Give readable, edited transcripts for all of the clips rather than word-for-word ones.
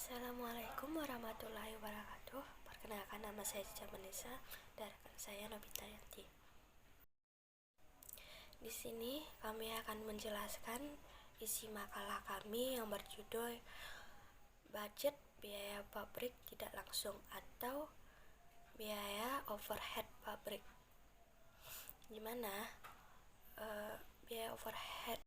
Assalamualaikum warahmatullahi wabarakatuh. Perkenalkan, nama saya Cica Manisa dan rekan saya Nobita Yanti. Di sini kami akan menjelaskan isi makalah kami yang berjudul Budget Biaya Pabrik Tidak Langsung atau Biaya Overhead Pabrik. Gimana? Biaya overhead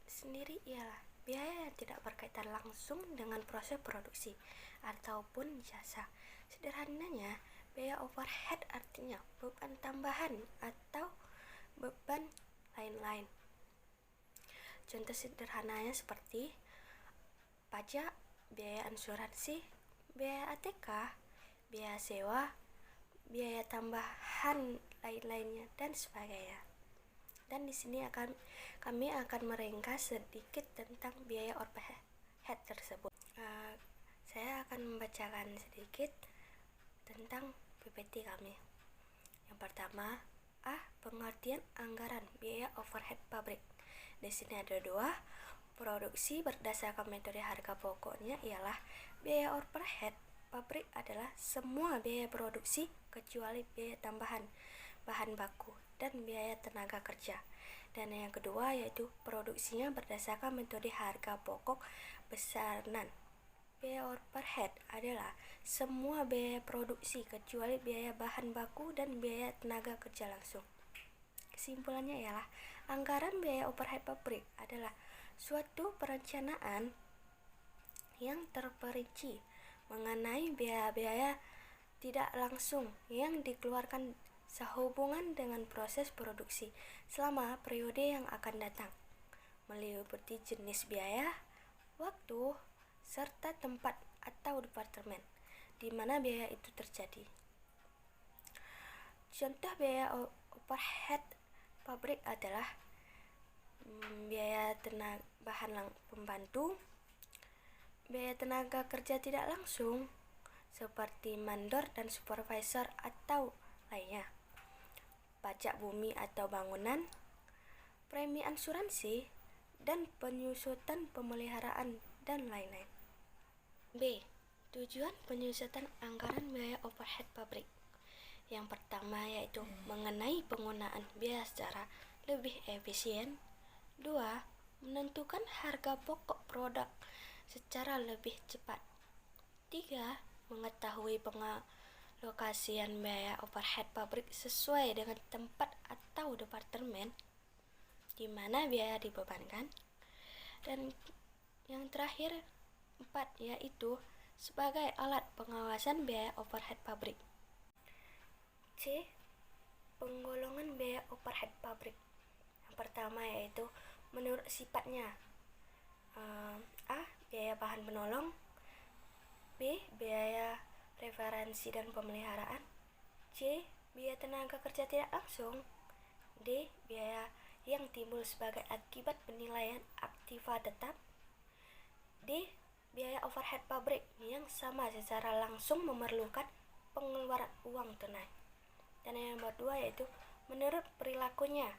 sendiri ialah biaya yang tidak berkaitan langsung dengan proses produksi ataupun jasa. Sederhananya, biaya overhead artinya beban tambahan atau beban lain-lain. Contoh sederhananya seperti pajak, biaya asuransi, biaya ATK, biaya sewa, biaya tambahan lain-lainnya, dan sebagainya. Dan di sini kami akan meringkas sedikit tentang biaya overhead tersebut. Saya akan membacakan sedikit tentang PPT kami. Yang pertama, pengertian anggaran biaya overhead pabrik. Di sini ada dua. Produksi berdasarkan metode harga pokoknya ialah biaya overhead pabrik adalah semua biaya produksi kecuali biaya tambahan bahan baku dan biaya tenaga kerja. Dan yang kedua yaitu produksinya berdasarkan metode harga pokok besaran. Biaya overhead adalah semua biaya produksi kecuali biaya bahan baku dan biaya tenaga kerja langsung. Kesimpulannya ialah anggaran biaya overhead pabrik adalah suatu perencanaan yang terperinci mengenai biaya-biaya tidak langsung yang dikeluarkan sehubungan dengan proses produksi selama periode yang akan datang, meliputi jenis biaya, waktu, serta tempat atau departemen di mana biaya itu terjadi. Contoh biaya overhead pabrik adalah biaya bahan pembantu, biaya tenaga kerja tidak langsung seperti mandor dan supervisor atau lainnya, pajak bumi atau bangunan, premi asuransi, dan penyusutan pemeliharaan, dan lain-lain. B. Tujuan penyusutan anggaran biaya overhead pabrik. Yang pertama yaitu mengenai penggunaan biaya secara lebih efisien. 2. Menentukan harga pokok produk secara lebih cepat. 3. Mengetahui pengalokasian biaya overhead pabrik sesuai dengan tempat atau departemen di mana biaya dibebankan. Dan yang terakhir 4 yaitu sebagai alat pengawasan biaya overhead pabrik. C. Penggolongan biaya overhead pabrik. Yang pertama yaitu menurut sifatnya. A. Biaya bahan penolong. B. Biaya referensi dan pemeliharaan. C. Biaya tenaga kerja tidak langsung. D. Biaya yang timbul sebagai akibat penilaian aktiva tetap. D. Biaya overhead pabrik yang sama secara langsung memerlukan pengeluaran uang tunai. Dan yang kedua yaitu menurut perilakunya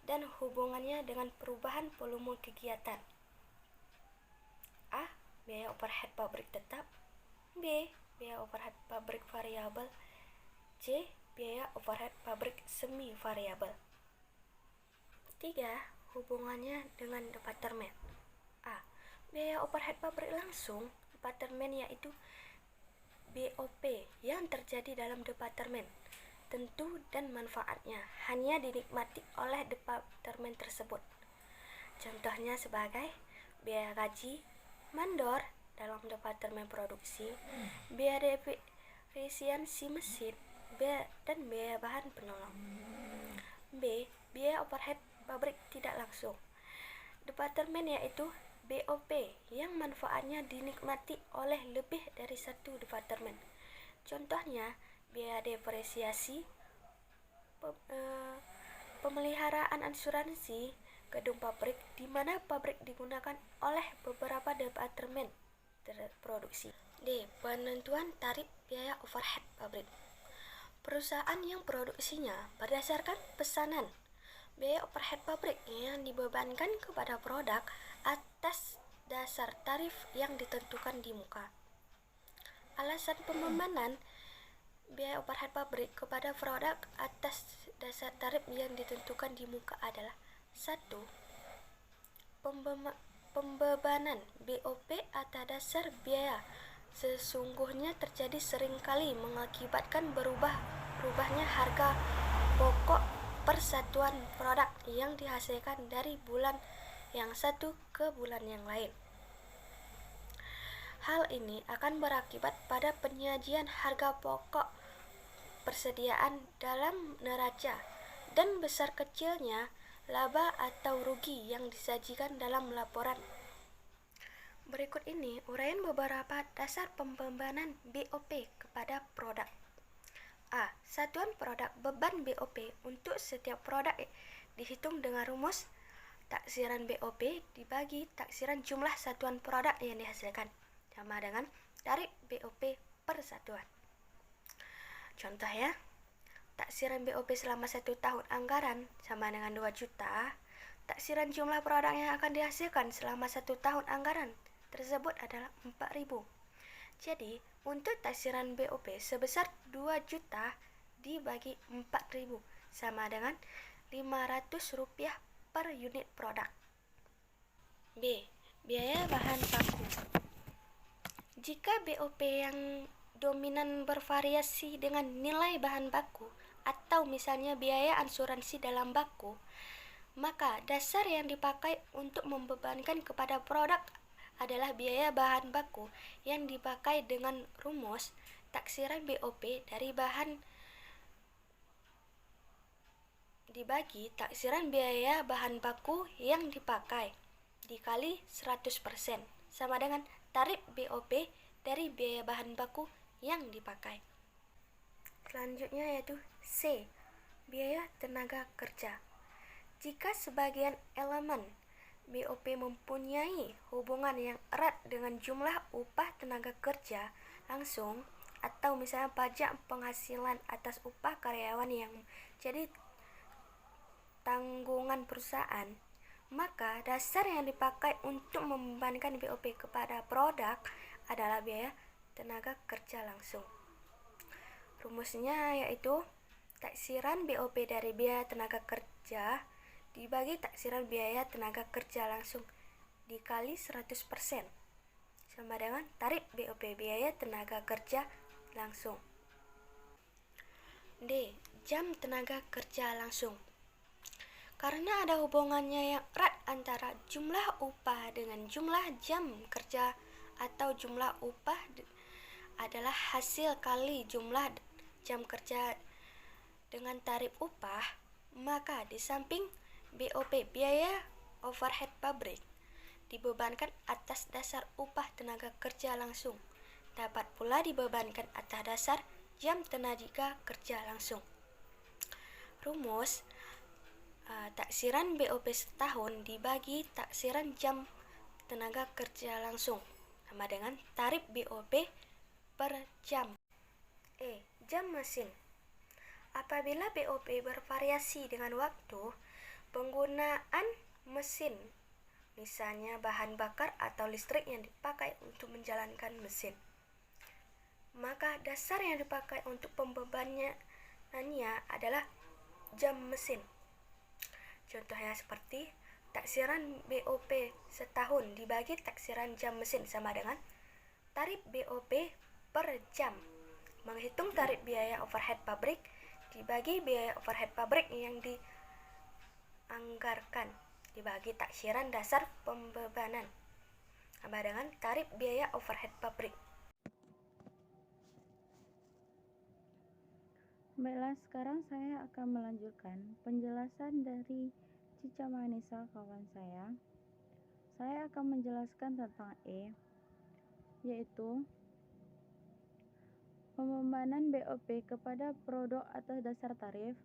dan hubungannya dengan perubahan volume kegiatan. A. Biaya overhead pabrik tetap. B. Biaya overhead pabrik variabel. C. Biaya overhead pabrik semi variabel. 3. Hubungannya dengan departemen. A. Biaya overhead pabrik langsung departemen yaitu BOP yang terjadi dalam departemen tentu dan manfaatnya hanya dinikmati oleh departemen tersebut. Contohnya sebagai biaya gaji mandor dalam departemen produksi, biaya efisiensi mesin, dan biaya bahan penolong. B. Biaya overhead pabrik tidak langsung departemen yaitu BOP yang manfaatnya dinikmati oleh lebih dari satu departemen. Contohnya biaya depresiasi, pemeliharaan asuransi gedung pabrik di mana pabrik digunakan oleh beberapa departemen produksi. D. Penentuan tarif biaya overhead pabrik. Perusahaan yang produksinya berdasarkan pesanan, biaya overhead pabrik yang dibebankan kepada produk atas dasar tarif yang ditentukan di muka. Alasan pembebanan biaya overhead pabrik kepada produk atas dasar tarif yang ditentukan di muka adalah: 1. Pembebanan BOP atas dasar biaya sesungguhnya terjadi seringkali mengakibatkan berubahnya harga pokok persatuan produk yang dihasilkan dari bulan yang satu ke bulan yang lain. Hal ini akan berakibat pada penyajian harga pokok persediaan dalam neraca dan besar kecilnya laba atau rugi yang disajikan dalam laporan. Berikut ini uraian beberapa dasar pembebanan BOP kepada produk. A. Satuan produk beban BOP untuk setiap produk dihitung dengan rumus taksiran BOP dibagi taksiran jumlah satuan produk yang dihasilkan, sama dengan tarif BOP per satuan. Contoh ya, taksiran BOP selama 1 tahun anggaran sama dengan 2 juta. Taksiran jumlah produk yang akan dihasilkan selama 1 tahun anggaran tersebut adalah 4.000. Jadi, untuk taksiran BOP sebesar 2 juta dibagi 4.000 sama dengan Rp500 per unit produk. B. Biaya bahan baku. Jika BOP yang dominan bervariasi dengan nilai bahan baku atau misalnya biaya asuransi dalam baku, maka dasar yang dipakai untuk membebankan kepada produk adalah biaya bahan baku yang dipakai dengan rumus taksiran BOP dari bahan dibagi taksiran biaya bahan baku yang dipakai dikali 100% sama dengan tarif BOP dari biaya bahan baku yang dipakai. Selanjutnya yaitu C. Biaya tenaga kerja. Jika sebagian elemen BOP mempunyai hubungan yang erat dengan jumlah upah tenaga kerja langsung atau misalnya pajak penghasilan atas upah karyawan yang jadi tanggungan perusahaan, maka dasar yang dipakai untuk membebankan BOP kepada produk adalah biaya tenaga kerja langsung. Rumusnya yaitu taksiran BOP dari biaya tenaga kerja dibagi taksiran biaya tenaga kerja langsung dikali 100% sama dengan tarif BOP biaya tenaga kerja langsung. D. Jam tenaga kerja langsung. Karena ada hubungannya yang erat antara jumlah upah dengan jumlah jam kerja atau jumlah upah adalah hasil kali jumlah jam kerja dengan tarif upah, maka di samping BOP biaya overhead pabrik dibebankan atas dasar upah tenaga kerja langsung, dapat pula dibebankan atas dasar jam tenaga kerja langsung. Rumus taksiran BOP setahun dibagi taksiran jam tenaga kerja langsung sama dengan tarif BOP per jam. E. Jam mesin. Apabila BOP bervariasi dengan waktu, penggunaan mesin, misalnya bahan bakar atau listrik yang dipakai untuk menjalankan mesin, maka dasar yang dipakai untuk pembebanannya adalah jam mesin. Contohnya seperti taksiran BOP setahun dibagi taksiran jam mesin sama dengan tarif BOP per jam. Menghitung tarif biaya overhead pabrik dibagi biaya overhead pabrik yang dianggarkan dibagi taksiran dasar pembebanan sama dengan tarif biaya overhead pabrik. Baiklah, sekarang saya akan melanjutkan penjelasan dari Cica Manisa, kawan saya. Saya akan menjelaskan tentang E, yaitu pembebanan BOP kepada produk atas dasar tarif.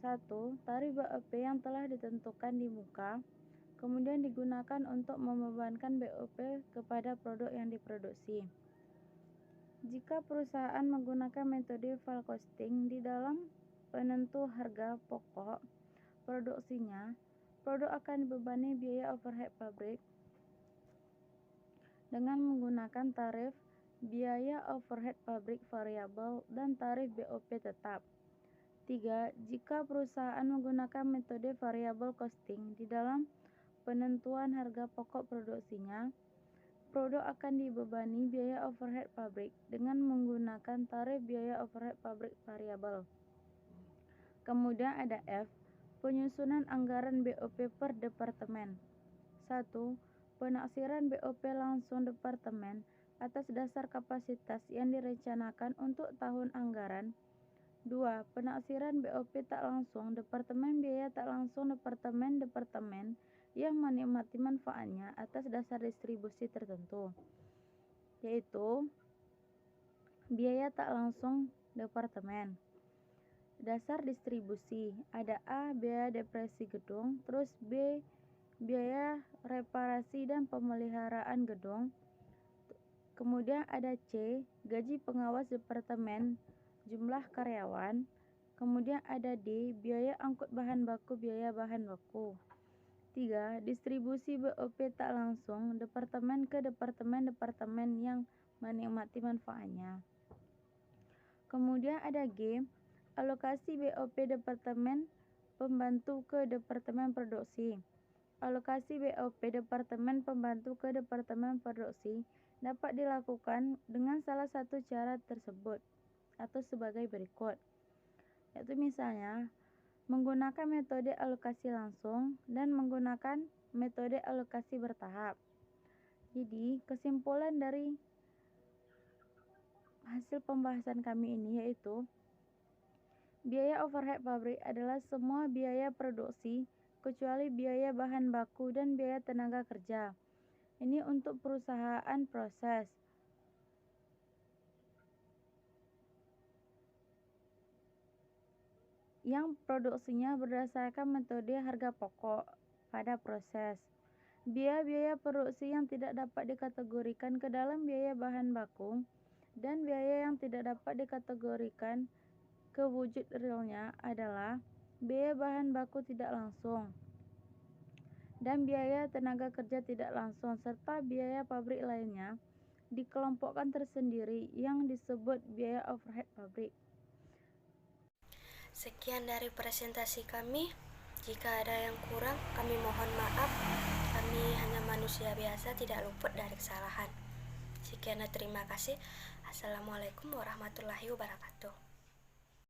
1. Tarif BOP yang telah ditentukan di muka, kemudian digunakan untuk membebankan BOP kepada produk yang diproduksi. Jika perusahaan menggunakan metode value costing di dalam penentu harga pokok produksinya, produk akan dibebani biaya overhead pabrik dengan menggunakan tarif biaya overhead pabrik variabel dan tarif BOP tetap. 3. Jika perusahaan menggunakan metode variable costing di dalam penentuan harga pokok produksinya, produk akan dibebani biaya overhead pabrik dengan menggunakan tarif biaya overhead pabrik variabel. Kemudian ada F. Penyusunan anggaran BOP per departemen. 1. Penaksiran BOP langsung departemen atas dasar kapasitas yang direncanakan untuk tahun anggaran. 2. Penaksiran BOP tak langsung departemen biaya tak langsung departemen yang menikmati manfaatnya atas dasar distribusi tertentu, yaitu biaya tak langsung departemen. Dasar distribusi ada A. Biaya depresi gedung, terus B. Biaya reparasi dan pemeliharaan gedung, kemudian ada C. Gaji pengawas departemen, jumlah karyawan, kemudian ada D. Biaya angkut bahan baku, biaya bahan baku. 3. Distribusi BOP tak langsung departemen ke departemen yang menikmati manfaatnya. Kemudian ada G. Alokasi BOP departemen pembantu ke departemen produksi. Alokasi BOP departemen pembantu ke departemen produksi dapat dilakukan dengan salah satu cara tersebut atau sebagai berikut, yaitu misalnya menggunakan metode alokasi langsung dan menggunakan metode alokasi bertahap. Jadi, kesimpulan dari hasil pembahasan kami ini yaitu biaya overhead pabrik adalah semua biaya produksi kecuali biaya bahan baku dan biaya tenaga kerja. Ini untuk perusahaan proses. Yang produksinya berdasarkan metode harga pokok pada proses. Biaya-biaya produksi yang tidak dapat dikategorikan ke dalam biaya bahan baku dan biaya yang tidak dapat dikategorikan ke wujud realnya adalah biaya bahan baku tidak langsung dan biaya tenaga kerja tidak langsung, serta biaya pabrik lainnya dikelompokkan tersendiri yang disebut biaya overhead pabrik. Sekian dari presentasi kami. Jika ada yang kurang, kami mohon maaf. Kami hanya manusia biasa, tidak luput dari kesalahan. Sekian dan terima kasih. Assalamualaikum warahmatullahi wabarakatuh.